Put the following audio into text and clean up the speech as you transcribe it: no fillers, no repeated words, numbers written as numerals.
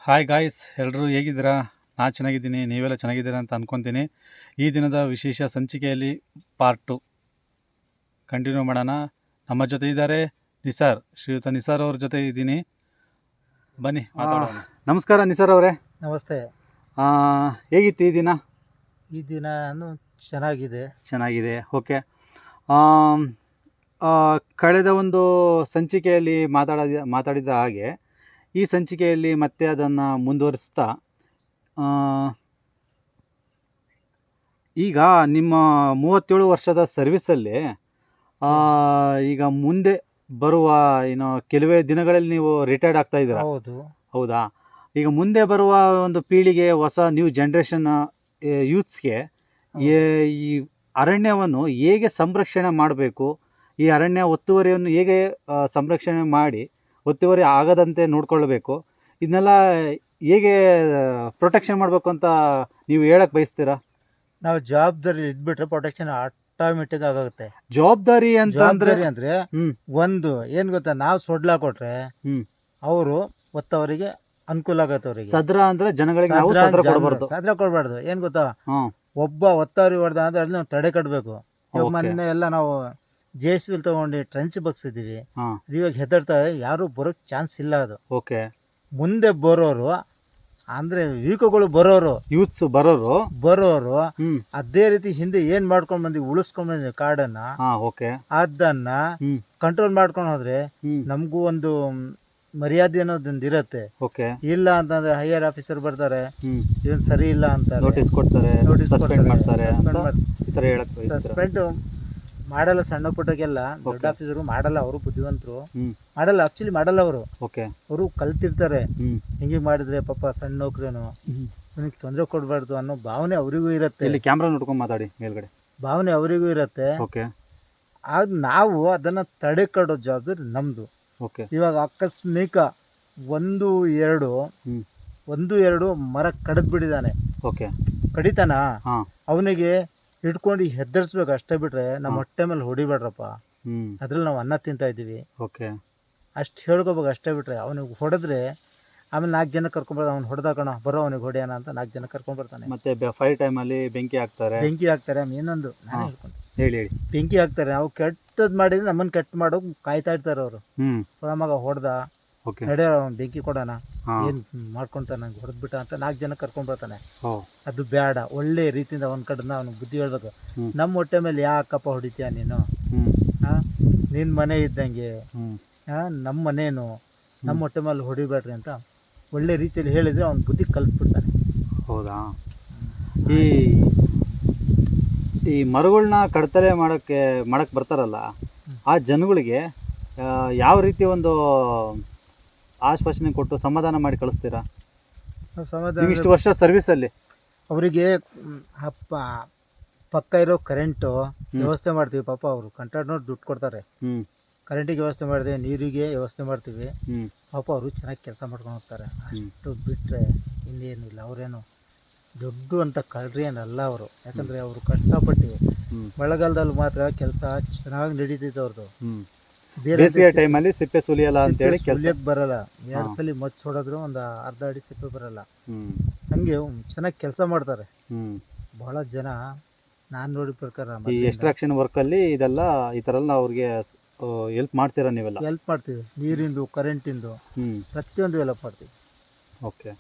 Hi guys, ಎಲ್ಲರೂ ಹೇಗಿದ್ದೀರಾ? ನಾನು ಚೆನ್ನಾಗಿದ್ದೀನಿ, ನೀವೆಲ್ಲ ಚೆನ್ನಾಗಿದ್ದೀರಾ ಅಂತ ಅಂದ್ಕೊತೀನಿ. ಈ ದಿನದ ವಿಶೇಷ ಸಂಚಿಕೆಯಲ್ಲಿ ಪಾರ್ಟ್ 2 ಕಂಟಿನ್ಯೂ ಮಾಡೋಣ. ನಮ್ಮ ಜೊತೆ ಇದ್ದಾರೆ ಶ್ರೀಯುತ ನಿಸಾರ್ ಅವ್ರ ಜೊತೆ ಇದ್ದೀನಿ. ಬನ್ನಿ ಮಾತಾಡೋಣ. ನಮಸ್ಕಾರ ನಿಸಾರ್ ಅವರೇ. ನಮಸ್ತೆ. ಹೇಗಿತ್ತು ಈ ದಿನ? ಈ ದಿನ ಚೆನ್ನಾಗಿದೆ. ಓಕೆ. ಕಳೆದ ಒಂದು ಸಂಚಿಕೆಯಲ್ಲಿ ಮಾತಾಡಿದ ಹಾಗೆ ಈ ಸಂಚಿಕೆಯಲ್ಲಿ ಮತ್ತೆ ಅದನ್ನು ಮುಂದುವರಿಸ್ತಾ ಈಗ ನಿಮ್ಮ 37 ವರ್ಷದ ಸರ್ವಿಸಲ್ಲಿ ಈಗ ಮುಂದೆ ಬರುವ ಕೆಲವೇ ದಿನಗಳಲ್ಲಿ ನೀವು ರಿಟೈರ್ಡ್ ಆಗ್ತಾ ಇದ್ದೀರಾ. ಹೌದಾ? ಈಗ ಮುಂದೆ ಬರುವ ಒಂದು ಪೀಳಿಗೆ, ಹೊಸ ನ್ಯೂ ಜನ್ರೇಷನ್ ಯೂತ್ಸ್ಗೆ ಈ ಅರಣ್ಯವನ್ನು ಹೇಗೆ ಸಂರಕ್ಷಣೆ ಮಾಡಬೇಕು, ಈ ಅರಣ್ಯ ಒತ್ತುವರಿಯನ್ನು ಹೇಗೆ ಸಂರಕ್ಷಣೆ ಮಾಡಿ ಒತ್ತುವರಿ ಆಗದಂತೆ ನೋಡ್ಕೊಳ್ಬೇಕು, ಇದನ್ನೆಲ್ಲ ಹೇಗೆ ಪ್ರೊಟೆಕ್ಷನ್ ಮಾಡಬೇಕು ಅಂತ ನೀವು ಹೇಳಕ್ಕೆ ಬಯಸ್ತೀರಾ? ನಾವು ಜವಾಬ್ದಾರಿ ಇದ್ಬಿಟ್ರೆ ಪ್ರೊಟೆಕ್ಷನ್ ಆಟೋಮೆಟಿಕ್ ಆಗುತ್ತೆ. ಜವಾಬ್ದಾರಿ ಅಂದ್ರೆ ಒಂದು ಏನು ಗೊತ್ತಾ, ನಾವು ಸೊಡ್ಲ ಕೊಟ್ರೆ ಅವರು ಒತ್ತವರಿಗೆ ಅನುಕೂಲ ಆಗತ್ತೆ. ಅವರಿಗೆ ಸದ್ರ ಅಂದ್ರೆ ಜನಗಳಿಗೆ ನಾವು ಸದ್ರ ಕೊಡಬಾರ್ದು. ಏನು ಗೊತ್ತಾ, ಒಬ್ಬ ಒತ್ತವರಿ ಹೊಡೆದ ಅಂದ್ರೆ ಅಲ್ಲಿ ನಾವು ತಡೆ ಕಟ್ಟಬೇಕು. ಮೊನ್ನೆ ಎಲ್ಲ ನಾವು JCB ತಗೊಂಡು ಟ್ರೆಂಚ್ ಬಗ್ಸಿದ್ದೀವಿ. ಇವಾಗ ಹೆದರ್ತಾರೆ, ಯಾರು ಬರೋಕ್ ಚಾನ್ಸ್ ಇಲ್ಲ. ಅದು ಓಕೆ. ಮುಂದೆ ಬರೋರು ಅಂದ್ರೆ ವೀಕಗಳು ಯೂತ್ಸ್ ಬರೋರು ಅದೇ ರೀತಿ ಹಿಂದೆ ಏನ್ ಮಾಡ್ಕೊಂಡ್ ಬಂದಿವಿ, ಉಳಿಸ್ಕೊಂಡ್ ಬಂದಿವಿ ಕಾಡನ್ನ. ಅದನ್ನ ಕಂಟ್ರೋಲ್ ಮಾಡ್ಕೊಂಡು ಹೋದ್ರೆ ನಮಗೂ ಒಂದು ಮರ್ಯಾದೆ ಅನ್ನೋದೊಂದು ಇರತ್ತೆ. ಇಲ್ಲ ಅಂತಂದ್ರೆ ಹೈಯರ್ ಆಫೀಸರ್ ಬರ್ತಾರೆ, ಇದನ್ ಸರಿ ಇಲ್ಲ ಅಂತ ನೋಟಿಸ್ ಕೊಡ್ತಾರೆ, ಸಸ್ಪೆಂಡ್ ಮಾಡಲ್ಲ. ಸಣ್ಣ ಪುಟ್ಟಕ್ಕೆಲ್ಲ ದೊಡ್ಡ ಆಫೀಸರು ಮಾಡಲ್ಲ, ಅವರು ಬುದ್ಧಿವಂತರು ಮಾಡಲ್ಲ. ಆಕ್ಚುಲಿ ಮಾಡಲ್ಲ ಅವರು ಕಲ್ತಿರ್ತಾರೆ. ಹಿಂಗೆ ಮಾಡಿದ್ರೆ ಪಾಪ ಸಣ್ಣ ನೌಕರೇನು, ನನಗೆ ತೊಂದರೆ ಕೊಡಬಾರ್ದು ಅನ್ನೋ ಭಾವನೆ ಅವರಿಗೂ ಇರುತ್ತೆ. ಇಲ್ಲಿ ಕ್ಯಾಮ್ರಾ ನೋಡ್ಕೊಂಡು ಮಾತಾಡಿ, ಮೇಲ್ಗಡೆ ಭಾವನೆ ಅವರಿಗೂ ಇರುತ್ತೆ. ಆಗ ನಾವು ಅದನ್ನ ತಡೆ ಕಟ್ಟೋ ಜವಾಬ್ದಾರಿ ನಮ್ದು. ಇವಾಗ ಆಕಸ್ಮಿಕ ಒಂದು ಎರಡು ಮರ ಕಡದ್ ಬಿಟ್ಟಿದ್ದಾನೆ, ಕಡಿತಾನ, ಅವನಿಗೆ ಇಟ್ಕೊಂಡು ಹೆದರ್ಸ್ಬೇಕು ಅಷ್ಟೇ. ಬಿಟ್ರೆ ನಮ್ಮ ಹೊಟ್ಟೆ ಮೇಲೆ ಹೊಡಿಬೇಡ್ರಪ್ಪ, ಅದ್ರಲ್ಲಿ ನಾವು ಅನ್ನ ತಿಂತಾ ಇದ್ದೀವಿ, ಅಷ್ಟು ಹೇಳ್ಕೋಬೇಕು ಅಷ್ಟೇ. ಬಿಟ್ರೆ ಅವನಿಗೆ ಹೊಡೆದ್ರೆ ಆಮೇಲೆ 4 ಜನ ಕರ್ಕೊಂಡ್ಬರ್ತಾನೆ. ಅವ್ನು ಹೊಡೆದಾಕಣ ಬರೋ, ಅವನಿಗೆ ಹೊಡೆಯೋಣ ಅಂತ 4 ಜನ ಕರ್ಕೊಂಡ್ಬರ್ತಾನೆ. ಮತ್ತೆ ಫೈರ್ ಟೈಮಲ್ಲಿ ಬೆಂಕಿ ಹಾಕ್ತಾರೆ. ಇನ್ನೊಂದು ನಾನು ಹೇಳ್ಕೊಂಡು ಹೇಳಿ ಬೆಂಕಿ ಹಾಕ್ತಾರೆ. ನಾವು ಕೆಟ್ಟದ್ ಮಾಡಿದ್ರೆ ನಮ್ಮನ್ನು ಕೆಟ್ಟ ಮಾಡೋಕೆ ಕಾಯ್ತಾ ಇರ್ತಾರೆ ಅವರು. ಸೊ ಮಗ ಹೊಡೆದ ನಡೆ, ಬೆಂಕಿ ಕೊಡೋಣ, ಏನ್ ಮಾಡ್ಕೊಂತ ನಂಗೆ ಹೊಡೆದ್ಬಿಟ್ಟ ಅಂತ 4 ಜನ ಕರ್ಕೊಂಡ್ಬರ್ತಾನೆ. ಅದು ಬೇಡ. ಒಳ್ಳೆ ರೀತಿಯಿಂದ ಒಂದ್ ಕಡೆನ ಅವ್ನಿಗೆ ಬುದ್ಧಿ ಹೇಳ್ಬೇಕು. ನಮ್ಮ ಹೊಟ್ಟೆ ಮೇಲೆ ಯಾಕಪ್ಪ ಹೊಡಿತೀಯ ನೀನು? ನಿನ್ ಮನೆ ಇದ್ದಂಗೆ, ನಮ್ಮ ಮನೇನು, ನಮ್ಮ ಹೊಟ್ಟೆ ಮೇಲೆ ಹೊಡಿಬೇಡ್ರಿ ಅಂತ ಒಳ್ಳೆ ರೀತಿಯಲ್ಲಿ ಹೇಳಿದ್ರೆ ಅವ್ನ ಬುದ್ಧಿ ಕಲ್ತ್ಬಿಡ್ತಾನೆ. ಹೌದಾ? ಈ ಮರಗಳನ್ನ ಕಡ್ತಲೆ ಮಾಡಕ್ ಬರ್ತಾರಲ್ಲ, ಆ ಜನಗಳಿಗೆ ಯಾವ ರೀತಿ ಒಂದು ಆಶ್ವಾಸನೆ ಕೊಟ್ಟು ಸಮಾಧಾನ ಮಾಡಿ ಕಳಿಸ್ತೀರಾ? ಇಷ್ಟು ವರ್ಷ ಸರ್ವಿಸಲ್ಲಿ ಅವರಿಗೆ ಪಕ್ಕ ಇರೋ ಕರೆಂಟು ವ್ಯವಸ್ಥೆ ಮಾಡ್ತೀವಿ. ಪಾಪ ಅವರು ಕಾಂಟ್ರಾಕ್ಟ್ನವ್ರು ದುಡ್ಡು ಕೊಡ್ತಾರೆ, ಕರೆಂಟಿಗೆ ವ್ಯವಸ್ಥೆ ಮಾಡ್ತೀವಿ, ನೀರಿಗೆ ವ್ಯವಸ್ಥೆ ಮಾಡ್ತೀವಿ. ಪಾಪ ಅವರು ಚೆನ್ನಾಗಿ ಕೆಲಸ ಮಾಡ್ಕೊಂಡು ಹೋಗ್ತಾರೆ. ಅಷ್ಟು ಬಿಟ್ಟರೆ ಇನ್ನೇನು ಇಲ್ಲ. ಅವರೇನು ದೊಡ್ಡ ಅಂತ ಕಳ್ರಿ ಏನಲ್ಲ ಅವರು. ಯಾಕಂದರೆ ಅವರು ಕಷ್ಟಪಟ್ಟು ಮಳೆಗಾಲದಲ್ಲಿ ಮಾತ್ರ ಕೆಲಸ ಚೆನ್ನಾಗಿ ನಡೀತಿತ್ತು ಅವ್ರದ್ದು. ಬೇಸಿಗೆ ಟೈಮಲ್ಲಿ ಸಿಪ್ಪೆ ಸುಲಿಯಲ್ಲ ಅಂತೇಳಿ ಸುಲಿಯಕ್ಕೆ ಬರಲ್ಲ. 2 ಸಲ ಮಚ್ಚ ಹೊಡೆದ್ರು ಒಂದು ಅರ್ಧ ಅಡಿ ಸಿಪ್ಪೆ ಬರಲ್ಲ. ಹಂಗೆ ಚೆನ್ನಾಗಿ ಕೆಲಸ ಮಾಡ್ತಾರೆ ಬಹಳ ಜನ. ನಾನು ನೋಡಿ ಪ್ರಕಾರ ಈ ಎಕ್ಸ್ಟ್ರಾಕ್ಷನ್ ವರ್ಕಲ್ಲಿ ಇದೆಲ್ಲ ಈ ಥರ ಅವ್ರಿಗೆ ಹೆಲ್ಪ್ ಮಾಡ್ತೀರಾ? ನೀವೆಲ್ಲ ಹೆಲ್ಪ್ ಮಾಡ್ತೀವಿ. ನೀರಿಂದು, ಕರೆಂಟಿಂದು, ಪ್ರತಿಯೊಂದು ಹೆಲ್ಪ್ ಮಾಡ್ತೀವಿ. ಓಕೆ.